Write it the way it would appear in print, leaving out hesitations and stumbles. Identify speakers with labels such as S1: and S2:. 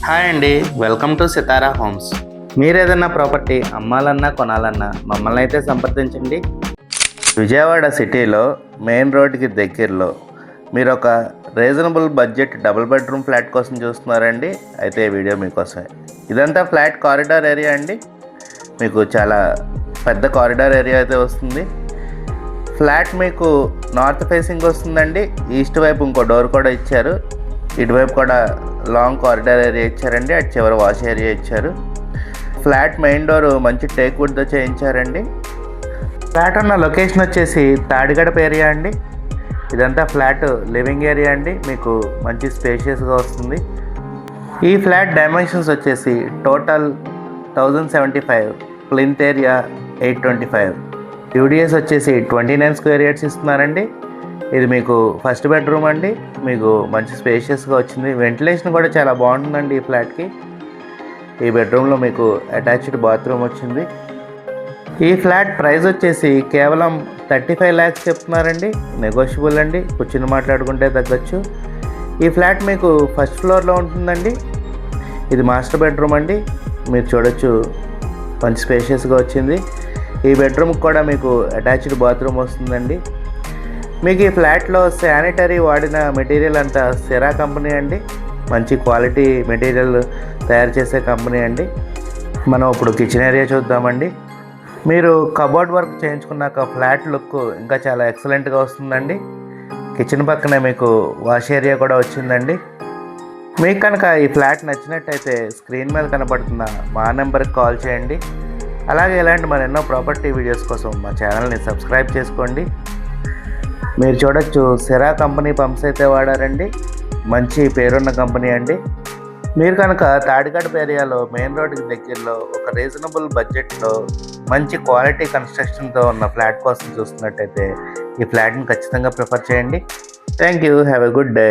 S1: Hi అండి, welcome to Sitara homes. మీరు ఏదైనా ప్రాపర్టీ అమ్మాలన్నా కొనాలన్నా మమ్మల్ని అయితే సంప్రదించండి. విజయవాడ సిటీలో మెయిన్ రోడ్కి దగ్గరలో మీరు ఒక reasonable budget double bedroom flat కోసం చూస్తున్నారండి. అయితే ఈ వీడియో మీకోసమే. ఇదంతా ఫ్లాట్ కారిడార్ ఏరియా అండి. మీకు చాలా పెద్ద కారిడార్ ఏరియా అయితే వస్తుంది. ఫ్లాట్ మీకు నార్త్ ఫేసింగ్ వస్తుందండి. ఈస్ట్ వైపు ఇంకో డోర్ కూడా ఇచ్చారు. ఇటువైపు కూడా లాంగ్ కారిడార్ ఏరియా ఇచ్చారండి. అటు చివరి వాష్ ఏరియా ఇచ్చారు. ఫ్లాట్ మెయిన్ డోర్ మంచి టేక్ వుడ్తో చేయించారండి. ఫ్లాట్ ఉన్న లొకేషన్ వచ్చేసి తాడిగడప ఏరియా అండి. ఇదంతా ఫ్లాట్ లివింగ్ ఏరియా అండి. మీకు మంచి స్పేషియస్గా వస్తుంది. ఈ ఫ్లాట్ డైమెన్షన్స్ వచ్చేసి టోటల్ 1075, ప్లింత్ ఏరియా 825, యూడిఎస్ వచ్చేసి 29 స్క్వేర్ యార్డ్స్ ఇస్తున్నారండి. ఇది మీకు ఫస్ట్ బెడ్రూమ్ అండి. మీకు మంచి స్పేషియస్గా వచ్చింది. వెంటిలేషన్ కూడా చాలా బాగుంటుందండి ఈ ఫ్లాట్కి. ఈ బెడ్రూమ్లో మీకు అటాచ్డ్ బాత్రూమ్ వచ్చింది. ఈ ఫ్లాట్ ప్రైస్ వచ్చేసి కేవలం 35 lakhs చెప్తున్నారండి. నెగోషియబుల్ అండి, కూర్చుని మాట్లాడుకుంటే తగ్గచ్చు. ఈ ఫ్లాట్ మీకు ఫస్ట్ ఫ్లోర్లో ఉంటుందండి. ఇది మాస్టర్ బెడ్రూమ్ అండి. మీరు చూడొచ్చు, మంచి స్పేషియస్గా వచ్చింది. ఈ బెడ్రూమ్కి కూడా మీకు అటాచ్డ్ బాత్రూమ్ వస్తుందండి. మీకు ఈ ఫ్లాట్లో శానిటరీ వాడిన మెటీరియల్ అంతా సెరా కంపెనీ అండి. మంచి క్వాలిటీ మెటీరియల్ తయారు చేసే కంపెనీ అండి. మనం ఇప్పుడు కిచెన్ ఏరియా చూద్దామండి. మీరు కబోర్డ్ వర్క్ చేయించుకున్నాక ఫ్లాట్ లుక్ ఇంకా చాలా ఎక్సలెంట్గా వస్తుందండి. కిచెన్ పక్కనే మీకు వాష్ ఏరియా కూడా వచ్చిందండి. మీకు కనుక ఈ ఫ్లాట్ నచ్చినట్టయితే స్క్రీన్ మీద కనపడుతున్న మా నెంబర్కి కాల్ చేయండి. అలాగే ఇలాంటి మరెన్నో ప్రాపర్టీ వీడియోస్ కోసం మా ఛానల్ని సబ్స్క్రైబ్ చేసుకోండి. మీరు చూడొచ్చు, సెరా కంపెనీ పంప్స్ అయితే వాడారండి. మంచి పేరున్న కంపెనీ అండి. మీరు కనుక తాడిగడప ఏరియాలో మెయిన్ రోడ్కి దగ్గరలో ఒక రీజనబుల్ బడ్జెట్లో మంచి క్వాలిటీ కన్స్ట్రక్షన్తో ఉన్న ఫ్లాట్ కోసం చూస్తున్నట్టయితే ఈ ఫ్లాట్ని ఖచ్చితంగా ప్రిఫర్ చేయండి. Thank you. Have a good day.